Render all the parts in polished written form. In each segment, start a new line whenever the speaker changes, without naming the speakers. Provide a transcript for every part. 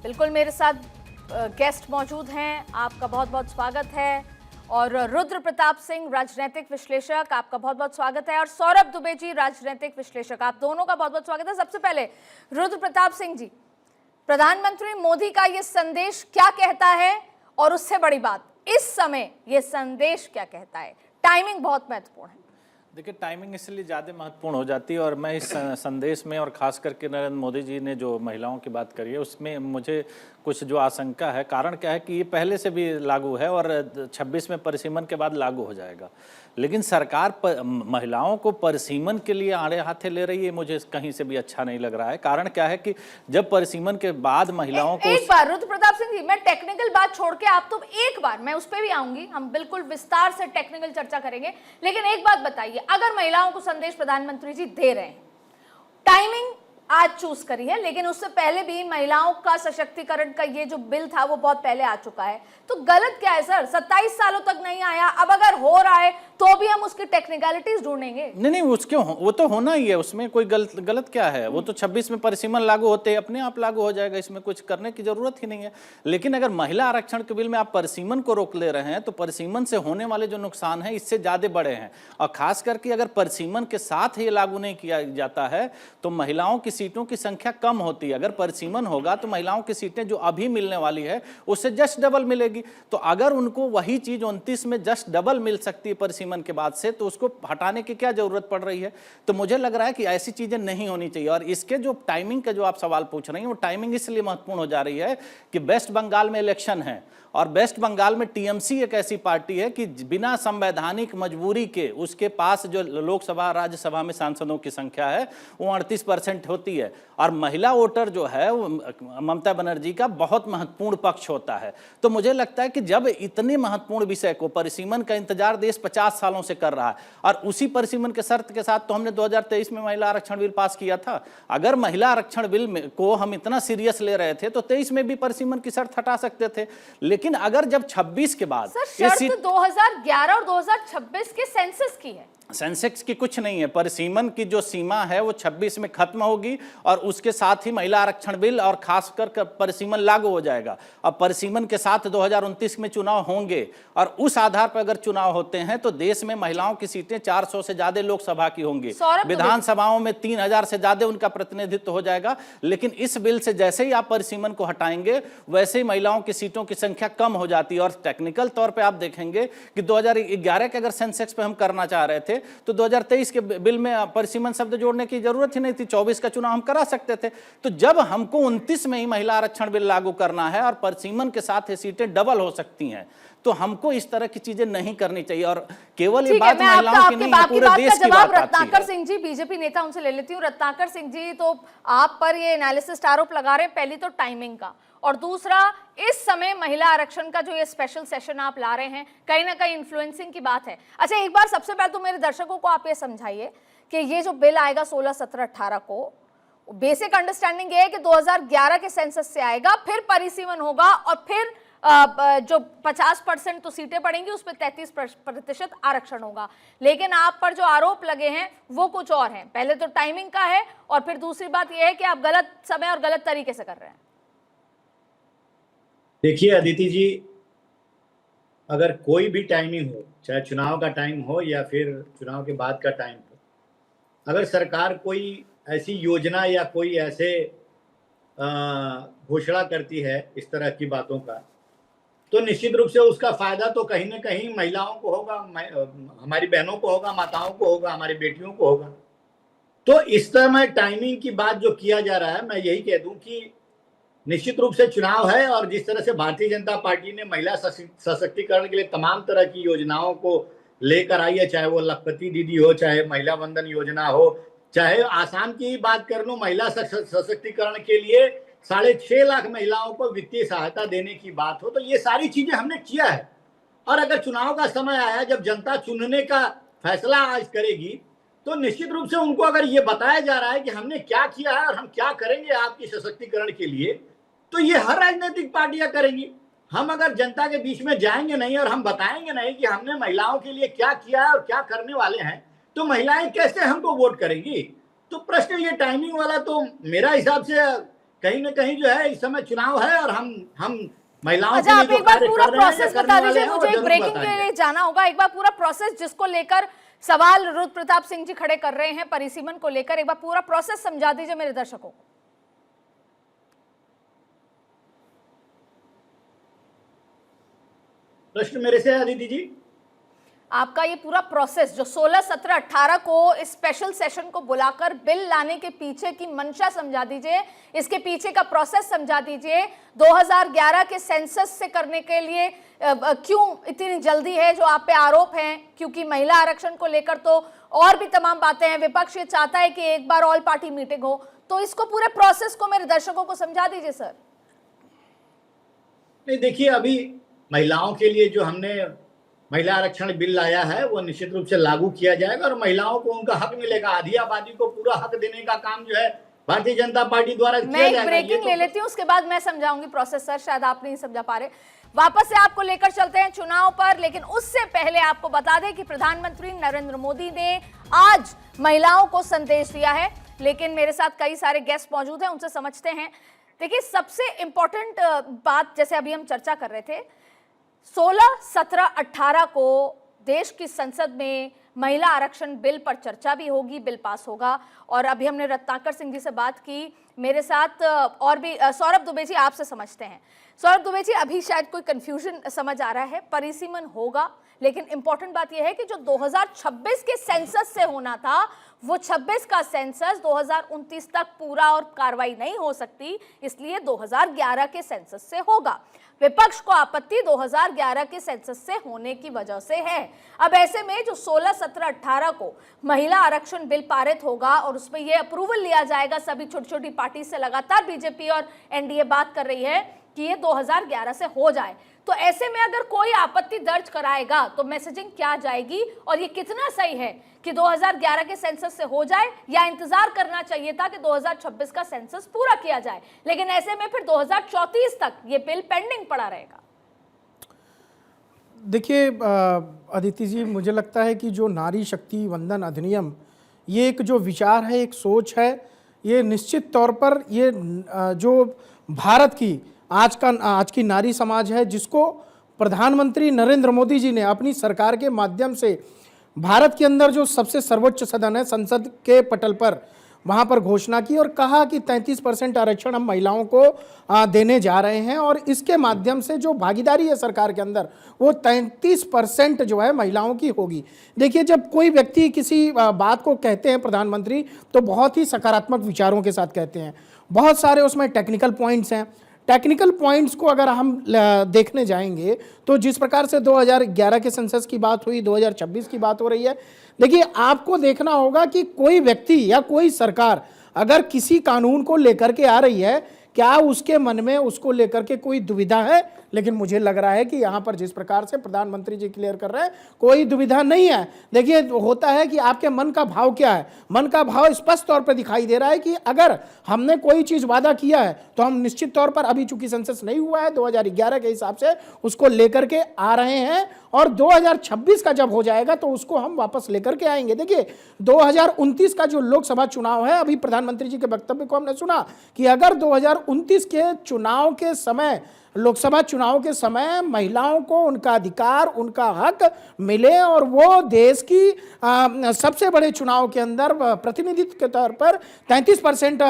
बिल्कुल मेरे साथ गेस्ट मौजूद हैं, आपका बहुत बहुत स्वागत है। और रुद्र प्रताप सिंह राजनीतिक विश्लेषक, आपका बहुत बहुत स्वागत है। और सौरभ दुबे जी राजनीतिक विश्लेषक, आप दोनों का बहुत बहुत स्वागत है। सबसे पहले रुद्र प्रताप सिंह जी, प्रधानमंत्री मोदी का ये संदेश क्या कहता है, और उससे बड़ी बात इस समय ये संदेश क्या कहता है? टाइमिंग बहुत महत्वपूर्ण है।
देखिए, टाइमिंग इसलिए ज़्यादा महत्वपूर्ण हो जाती है, और मैं इस संदेश में और ख़ास करके नरेंद्र मोदी जी ने जो महिलाओं की बात करी है उसमें मुझे कुछ जो आशंका है। कारण क्या है कि ये पहले से भी लागू है और 26 में परिसीमन के बाद लागू हो जाएगा, लेकिन सरकार महिलाओं को परिसीमन के लिए आड़े हाथे ले रही है। मुझे कहीं से भी अच्छा नहीं लग रहा है। कारण क्या है कि जब परिसीमन के बाद महिलाओं को
एक बार रुद्र प्रताप सिंह जी, मैं टेक्निकल बात छोड़ के आप तो एक बार मैं उस पर भी आऊंगी, हम बिल्कुल विस्तार से टेक्निकल चर्चा करेंगे, लेकिन एक बात बताइए, अगर महिलाओं को संदेश प्रधानमंत्री जी दे रहे हैं, टाइमिंग आज चूज करी है, लेकिन उससे पहले भी महिलाओं का सशक्तिकरण का ये जो बिल था वो बहुत पहले आ चुका है, तो गलत क्या है सर? 27 सालों तक नहीं आया, अब अगर हो रहा है तो भी हम उसकी टेक्निकलिटीज ढूंढेंगे।
नहीं, उसके वो तो होना ही है, उसमें कोई गलत क्या है? वो तो 26 में परिसीमन लागू होते अपने आप लागू हो जाएगा, इसमें कुछ करने की जरूरत ही नहीं है। लेकिन अगर महिला आरक्षण के बिल में आप परिसीमन को रोक ले रहे हैं तो परिसीमन से होने वाले जो नुकसान है इससे ज्यादा बड़े हैं। और खास करके अगर परिसीमन के साथ ये लागू नहीं किया जाता है तो महिलाओं की सीटों की संख्या कम होती है। अगर परिसीमन होगा तो महिलाओं की सीटें जो अभी मिलने वाली है उससे जस्ट डबल मिलेगी। तो अगर उनको वही चीज 29 में जस्ट डबल मिल सकती है परिसीमन के बाद से, तो उसको हटाने की क्या जरूरत पड़ रही है? तो मुझे लग रहा है कि ऐसी चीजें नहीं होनी चाहिए। और इसके जो टाइमिंग का जो आप सवाल पूछ रही हैं, वो टाइमिंग इसलिए महत्वपूर्ण हो जा रही है कि वेस्ट बंगाल में इलेक्शन है, और वेस्ट बंगाल में टीएमसी एक ऐसी पार्टी है कि बिना संवैधानिक मजबूरी के उसके पास जो लोकसभा राज्यसभा में सांसदों की संख्या है वो 38% होती है। और महिला वोटर जो है वो ममता बनर्जी का बहुत महत्वपूर्ण पक्ष होता है। तो मुझे लगता है कि जब इतने महत्वपूर्ण विषय को, परिसीमन का इंतजार देश 50 सालों से कर रहा है, और उसी परिसीमन के शर्त के साथ तो हमने 2023 में महिला आरक्षण बिल पास किया था। अगर महिला आरक्षण बिल को हम इतना सीरियस ले रहे थे तो 23 में भी परिसीमन की शर्त हटा सकते थे। लेकिन अगर जब 26 के बाद
शर्त 2011 और 2026 के सेंसस की है,
सेंसेक्स की कुछ नहीं है। परिसीमन की जो सीमा है वो 26 में खत्म होगी, और उसके साथ ही महिला आरक्षण बिल और खासकर परिसीमन लागू हो जाएगा। अब परिसीमन के साथ 2029 में चुनाव होंगे, और उस आधार पर अगर चुनाव होते हैं तो देश में महिलाओं की सीटें 400 से ज्यादा लोकसभा की होंगी, विधानसभाओं में 3000 से ज्यादा उनका प्रतिनिधित्व हो जाएगा। लेकिन इस बिल से जैसे ही आप परिसीमन को हटाएंगे वैसे ही महिलाओं की सीटों की संख्या कम हो जाती है। और टेक्निकल तौर पर आप देखेंगे कि 2011 के अगर सेंसेक्स पे हम करना चाह रहे थे तो 2023 के बिल में परिसीमन शब्द जोड़ने की जरूरत ही नहीं थी, 24 का चुनाव हम करा सकते थे। तो जब हमको 29 में ही महिला आरक्षण बिल लागू करना है और परिसीमन के साथ ये सीटें डबल हो सकती हैं, तो हमको इस तरह की चीजें नहीं करनी चाहिए। और केवल ये बात महिलाओं की नहीं, पूरे देश की बात आती है।
रत्नाकर सिंह जी, बीजेपी नेता, उनसे ले लेती हूँ। रत्नाकर सिंह जी, तो आप पर ये एनालिसिस आरोप लगा रहे हैं, पहली तो टाइमिंग का, और दूसरा इस समय महिला आरक्षण का जो ये स्पेशल सेशन आप ला रहे हैं, कहीं ना कहीं इन्फ्लुएंसिंग की बात है। अच्छा, एक बार सबसे पहले तो मेरे दर्शकों को आप ये समझाइए कि ये जो बिल आएगा 16, 17, 18 को, बेसिक अंडरस्टैंडिंग ये है कि 2011 के सेंसस से आएगा, फिर परिसीमन होगा, और फिर जो 50% तो सीटें पड़ेंगी उस पर 33% आरक्षण होगा। लेकिन आप पर जो आरोप लगे हैं वो कुछ और हैं। पहले तो टाइमिंग का है, और फिर दूसरी बात यह है कि आप गलत समय और गलत तरीके से कर रहे हैं।
देखिए अदिति जी, अगर कोई भी टाइमिंग हो, चाहे चुनाव का टाइम हो या फिर चुनाव के बाद का टाइम हो, अगर सरकार कोई ऐसी योजना या कोई ऐसे घोषणा करती है इस तरह की बातों का, तो निश्चित रूप से उसका फायदा तो कहीं ना कहीं महिलाओं को होगा, हमारी बहनों को होगा, माताओं को होगा, हमारी बेटियों को होगा। तो इस तरह टाइमिंग की बात जो किया जा रहा है, मैं यही कह दूं कि निश्चित रूप से चुनाव है, और जिस तरह से भारतीय जनता पार्टी ने महिला सशक्तिकरण के लिए तमाम तरह की योजनाओं को लेकर आई है, चाहे वो लखपति दीदी हो, चाहे महिला वंदन योजना हो, चाहे आसाम की बात कर लो, महिला सशक्तिकरण के लिए 6.5 लाख महिलाओं को वित्तीय सहायता देने की बात हो, तो ये सारी चीजें हमने किया है। और अगर चुनाव का समय आया, जब जनता चुनने का फैसला आज करेगी, तो निश्चित रूप से उनको अगर ये बताया जा रहा है कि हमने क्या किया है और हम क्या करेंगे आपकी सशक्तिकरण के लिए, तो ये हर राजनीतिक पार्टियां करेंगी। हम अगर जनता के बीच में जाएंगे नहीं और हम बताएंगे नहीं कि हमने महिलाओं के लिए क्या किया है और क्या करने वाले हैं, तो महिलाएं कैसे हमको वोट करेंगी? तो प्रश्न ये टाइमिंग वाला तो मेरा हिसाब से कहीं ना कहीं जो है इस समय चुनाव है और हम महिलाओं
अच्छा,
के
आप
लिए जो
एक बार
कार्य
पूरा
कर रहे हैं या
प्रोसेस
करने
बता
वाले
दीजिए
हैं, वो
मुझे, एक
जरूर
ब्रेकिंग के
बताएंगे।
लिए जाना होगा। एक बार पूरा प्रोसेस जिसको लेकर सवाल रुद्र प्रताप सिंह जी खड़े कर रहे हैं परिसीमन को लेकर, एक बार पूरा प्रोसेस समझा दीजिए मेरे दर्शकों को।
प्रश्न मेरे से अदिति जी।
आपका ये पूरा प्रोसेस जो 16, 17, 18 को इस स्पेशल सेशन को बुलाकर बिल लाने के पीछे की मंशा समझा दीजिए, इसके पीछे का प्रोसेस समझा दीजिए। 2011 के सेंसस से करने के लिए क्यों इतनी जल्दी है जो आप पे आरोप हैं, क्योंकि महिला आरक्षण को लेकर तो और भी तमाम बातें हैं। विपक्ष ये चाहता है कि एक बार ऑल पार्टी मीटिंग हो, तो इसको पूरे प्रोसेस को मेरे दर्शकों को समझा दीजिए सर।
नहीं, देखिए, अभी महिलाओं के लिए जो हमने महिला आरक्षण बिल लाया है वो निश्चित रूप से लागू किया जाएगा और महिलाओं को उनका हक मिलेगा। आधी आबादी को पूरा हक देने का काम जो है भारतीय जनता पार्टी द्वारा किया
मैं
जाएगा।
एक ब्रेकिंग ले लेती हूँ, उसके बाद मैं समझाऊंगी प्रोसेस सर, शायद आप नहीं समझा पा रहे। वापस से आपको लेकर चलते हैं चुनाव पर, लेकिन उससे पहले आपको बता दें कि प्रधानमंत्री नरेंद्र मोदी ने आज महिलाओं को संदेश दिया है। लेकिन मेरे साथ कई सारे गेस्ट मौजूद हैं, उनसे समझते हैं। देखिए, सबसे इंपॉर्टेंट बात, जैसे अभी हम चर्चा कर रहे थे, 16, 17, 18 को देश की संसद में महिला आरक्षण बिल पर चर्चा भी होगी, बिल पास होगा। और अभी हमने रत्नाकर सिंह जी से बात की, मेरे साथ और भी सौरभ दुबे जी, आपसे समझते हैं। सौरभ दुबे जी, अभी शायद कोई कंफ्यूजन समझ आ रहा है, परिसीमन होगा, लेकिन इंपॉर्टेंट बात यह है कि जो 2026 के सेंसस से होना था, वो 26 का सेंसस 2029 तक पूरा और कार्रवाई नहीं हो सकती, इसलिए 2011 के सेंसस से होगा। विपक्ष को आपत्ति 2011 के सेंसस से होने की वजह से है। अब ऐसे में जो 16, 17, 18 को महिला आरक्षण बिल पारित होगा और उसमें यह अप्रूवल लिया जाएगा सभी छोटी छोटी पार्टी से, लगातार बीजेपी और एनडीए बात कर रही है कि ये 2011 से हो जाए, तो ऐसे में अगर कोई आपत्ति दर्ज कराएगा तो मैसेजिंग क्या जाएगी और ये कितना सही है कि 2011 के सेंसस से हो जाए, या इंतजार करना चाहिए था कि 2026 का सेंसस पूरा किया जाए, लेकिन ऐसे में फिर 2034 तक ये बिल पेंडिंग पड़ा रहेगा।
देखिए अदिति जी, मुझे लगता है कि जो नारी शक्ति वंदन अधिनियम, ये एक जो विचार है, एक सोच है, ये निश्चित तौर पर ये जो भारत की आज की नारी समाज है, जिसको प्रधानमंत्री नरेंद्र मोदी जी ने अपनी सरकार के माध्यम से भारत के अंदर जो सबसे सर्वोच्च सदन है, संसद के पटल पर, वहाँ पर घोषणा की और कहा कि 33% आरक्षण हम महिलाओं को देने जा रहे हैं और इसके माध्यम से जो भागीदारी है सरकार के अंदर, वो 33% जो है महिलाओं की होगी। देखिए, जब कोई व्यक्ति किसी बात को कहते हैं प्रधानमंत्री, तो बहुत ही सकारात्मक विचारों के साथ कहते हैं। बहुत सारे उसमें टेक्निकल पॉइंट्स हैं। टेक्निकल पॉइंट्स को अगर हम देखने जाएंगे तो जिस प्रकार से 2011 के सेंसस की बात हुई, 2026 की बात हो रही है, देखिए आपको देखना होगा कि कोई व्यक्ति या कोई सरकार अगर किसी कानून को लेकर के आ रही है, क्या उसके मन में उसको लेकर के कोई दुविधा है? लेकिन मुझे लग रहा है कि यहाँ पर जिस प्रकार से प्रधानमंत्री जी क्लियर कर रहे हैं, कोई दुविधा नहीं है। देखिए, होता है कि आपके मन का भाव क्या है। मन का भाव स्पष्ट तौर पर दिखाई दे रहा है कि अगर हमने कोई चीज़ वादा किया है तो हम निश्चित तौर पर, अभी चूंकि सेंसस नहीं हुआ है 2011 के हिसाब से, उसको लेकर के आ रहे हैं और 2026 का जब हो जाएगा तो उसको हम वापस लेकर के आएंगे। देखिए, 2029 का जो लोकसभा चुनाव है, अभी प्रधानमंत्री जी के वक्तव्य को हमने सुना कि अगर 2029 के चुनाव के समय, लोकसभा चुनाव के समय महिलाओं को उनका अधिकार, उनका हक मिले और वो देश की सबसे बड़े चुनाव के अंदर प्रतिनिधित्व के तौर पर 33%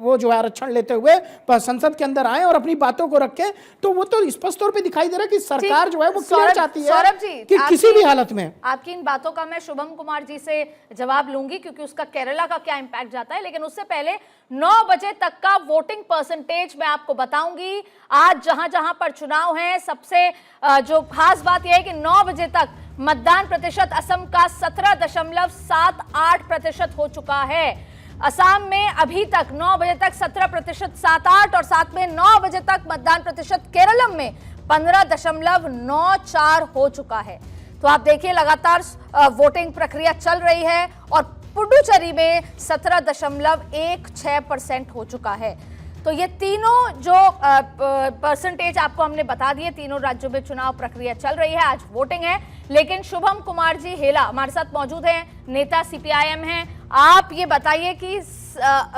वो जो आरक्षण लेते हुए संसद के अंदर आए और अपनी बातों को रखें, तो वो तो स्पष्ट तौर पे दिखाई दे रहा है कि सरकार जो है वो क्लियर चाहती है कि किसी भी हालत में।
आपकी इन बातों का मैं शुभम कुमार जी से जवाब लूंगी, क्योंकि उसका केरला का क्या इंपैक्ट जाता है, लेकिन उससे पहले 9 बजे तक का वोटिंग परसेंटेज मैं आपको बताऊंगी। आज जहां जहां पर चुनाव है, सबसे जो खास बात यह है कि 9 बजे तक मतदान प्रतिशत असम का 17.78% हो चुका है। असम में अभी तक 9 बजे तक 17.78 और साथ में 9 बजे तक मतदान प्रतिशत केरलम में 15.94 हो चुका है। तो आप देखिए, लगातार वोटिंग प्रक्रिया चल रही है और पुडुचेरी में 17.16% हो चुका है। तो ये तीनों जो परसेंटेज आपको हमने बता दिए, तीनों राज्यों में चुनाव प्रक्रिया चल रही है, आज वोटिंग है। लेकिन शुभम कुमार जी हेला हमारे साथ मौजूद हैं, नेता सीपीआईएम हैं, आप ये बताइए कि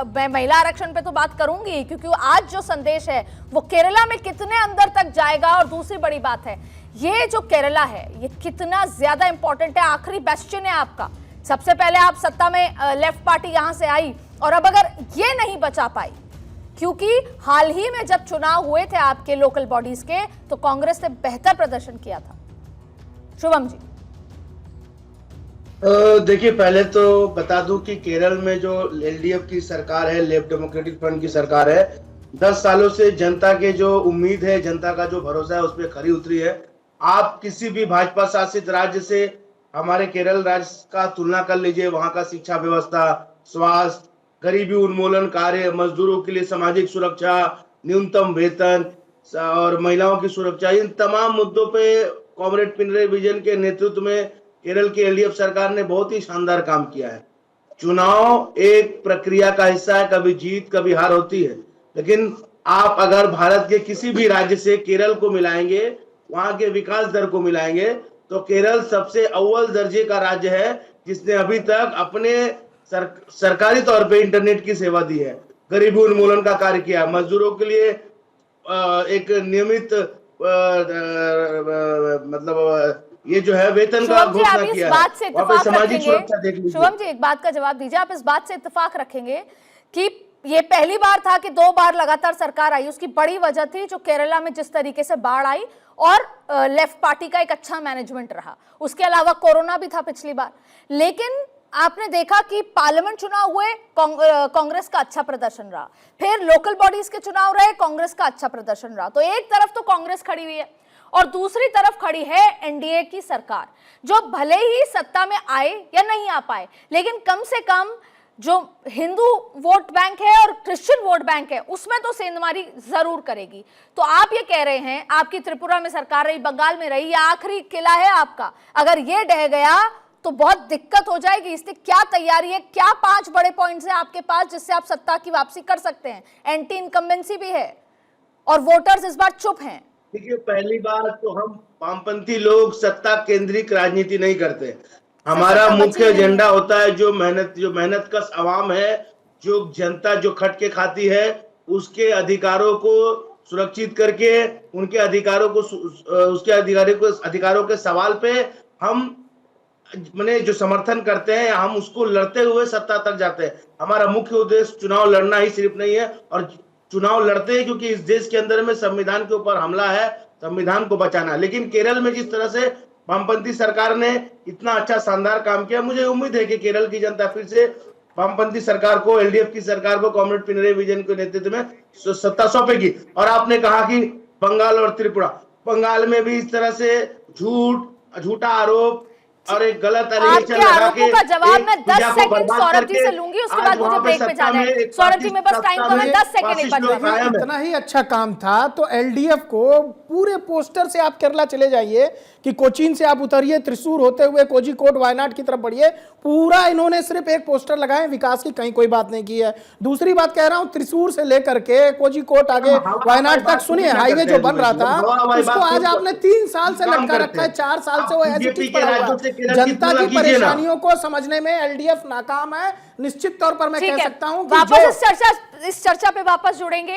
मैं महिला आरक्षण पे तो बात करूंगी, क्योंकि आज जो संदेश है वो केरला में कितने अंदर तक जाएगा। और दूसरी बड़ी बात है, ये जो केरला है ये कितना ज्यादा इंपॉर्टेंट है, आखिरी बेस्टियन है आपका। सबसे पहले आप सत्ता में लेफ्ट पार्टी यहां से आई, और अब अगर ये नहीं बचा पाई, क्योंकि हाल ही में जब चुनाव हुए थे आपके लोकल बॉडीज के, तो कांग्रेस ने बेहतर प्रदर्शन किया था। शुभम जी।
देखिए, पहले तो बता दूं कि केरल में जो एलडीएफ की सरकार है, लेफ्ट डेमोक्रेटिक फ्रंट की सरकार है, 10 सालों से जनता के जो उम्मीद है, जनता का जो भरोसा है, उस पर खरी उतरी है। आप किसी भी भाजपा शासित राज्य से हमारे केरल राज्य का तुलना कर लीजिए, वहां का शिक्षा व्यवस्था, स्वास्थ्य, गरीबी उन्मूलन कार्य, मजदूरों के लिए सामाजिक सुरक्षा, न्यूनतम वेतन और महिलाओं की सुरक्षा, इन तमाम मुद्दों पे कॉमरेड पिनराई विजयन के नेतृत्व में केरल की एलडीएफ सरकार ने बहुत ही शानदार काम किया है। चुनाव एक प्रक्रिया का हिस्सा है, कभी जीत कभी हार होती है, लेकिन आप अगर भारत के किसी भी राज्य से केरल को मिलाएंगे, वहां के विकास दर को मिलाएंगे, तो केरल सबसे अव्वल दर्जे का राज्य है जिसने अभी तक अपने सरकारी तौर पे इंटरनेट की सेवा दी है, गरीबी उन्मूलन का कार्य किया, मजदूरों के लिए एक नियमित मतलब ये जो है वेतन का घोषणा किया है। वहाँ पे सामाजिक सुरक्षा देख लीजिए।
शुभम जी, एक बात का जवाब दीजिए, आप इस बात से इत्तेफाक रखेंगे कि ये पहली बार था कि 2 बार लगातार सरकार आई, उसकी बड़ी वजह थी जो केरला में जिस तरीके से बाढ़ आई और लेफ्ट पार्टी का एक अच्छा मैनेजमेंट रहा। उसके अलावा कोरोना भी था पिछली बार, लेकिन आपने देखा कि पार्लियामेंट चुनाव हुए, कांग्रेस का अच्छा प्रदर्शन रहा, फिर लोकल बॉडीज के चुनाव रहे, कांग्रेस का अच्छा प्रदर्शन रहा। तो एक तरफ तो कांग्रेस खड़ी हुई है और दूसरी तरफ खड़ी है एनडीए की सरकार, जो भले ही सत्ता में आए या नहीं आ पाए, लेकिन कम से कम जो हिंदू वोट बैंक है और क्रिश्चियन वोट बैंक है उसमें तो सेंधमारी जरूर करेगी। तो आप ये कह रहे हैं, आपकी त्रिपुरा में सरकार रही, बंगाल में रही, ये आखिरी किला है आपका, अगर ये ढह गया तो बहुत दिक्कत हो जाएगी। इसलिए क्या तैयारी है, क्या 5 बड़े पॉइंट्स हैं आपके पास जिससे आप सत्ता की वापसी कर सकते हैं? एंटी इनकम्बेंसी भी है और वोटर्स इस बार चुप हैं।
देखिए, पहली बार तो हम वामपंथी लोग सत्ता केंद्रित राजनीति नहीं करते। हमारा मुख्य एजेंडा होता है जो मेहनत कश अवाम है, जो जनता जो खट के खाती है, उसके अधिकारों को सुरक्षित करके, उनके अधिकारों को उसके अधिकारों के सवाल पे हम जो समर्थन करते हैं, हम उसको लड़ते हुए सत्ता तक जाते हैं। हमारा मुख्य उद्देश्य चुनाव लड़ना ही सिर्फ नहीं है, और चुनाव लड़ते हैं क्योंकि इस देश के अंदर में संविधान के ऊपर हमला है, संविधान को बचाना। लेकिन केरल में जिस तरह से वामपंथी सरकार ने इतना अच्छा शानदार काम किया, मुझे उम्मीद है कि केरल की जनता फिर से वामपंथी सरकार को, एलडीएफ की सरकार को, कॉमरेड पिनराई विजयन के नेतृत्व में सत्ता सौंपेगी। और आपने कहा कि बंगाल और त्रिपुरा, बंगाल में भी इस तरह से झूठा आरोप और एक गलत
आपके आरोपों का जवाब मैं 10 सेकंड सौरभ जी से लूंगी, उसके बाद मुझे ब्रेक पे जाना है। सौरभ जी, मैं बस टाइम को मैं 10 सेकंड एक बार।
इतना ही अच्छा काम था तो एलडीएफ को पूरे पोस्टर से आप केरला चले जाइए कि कोचीन से आप उतरिए, त्रिशूर होते हुए कोझिकोड वायनाड की तरफ बढ़िए, पूरा इन्होंने सिर्फ एक पोस्टर लगाए, विकास की कहीं कोई बात नहीं की है। दूसरी बात कह रहा हूं, त्रिशूर से लेकर के कोझिकोड आगे वायनाड तक, सुनिए, हाईवे जो बन रहा था उसको आज आपने 3 साल से लटका रखा है, 4 साल से वो एजिटेट पड़ा हुआ है। जनता की परेशानियों को समझने में एलडीएफ नाकाम है, निश्चित तौर पर मैं कह सकता हूं कि
वापस इस चर्चा पे वापस जुड़ेंगे।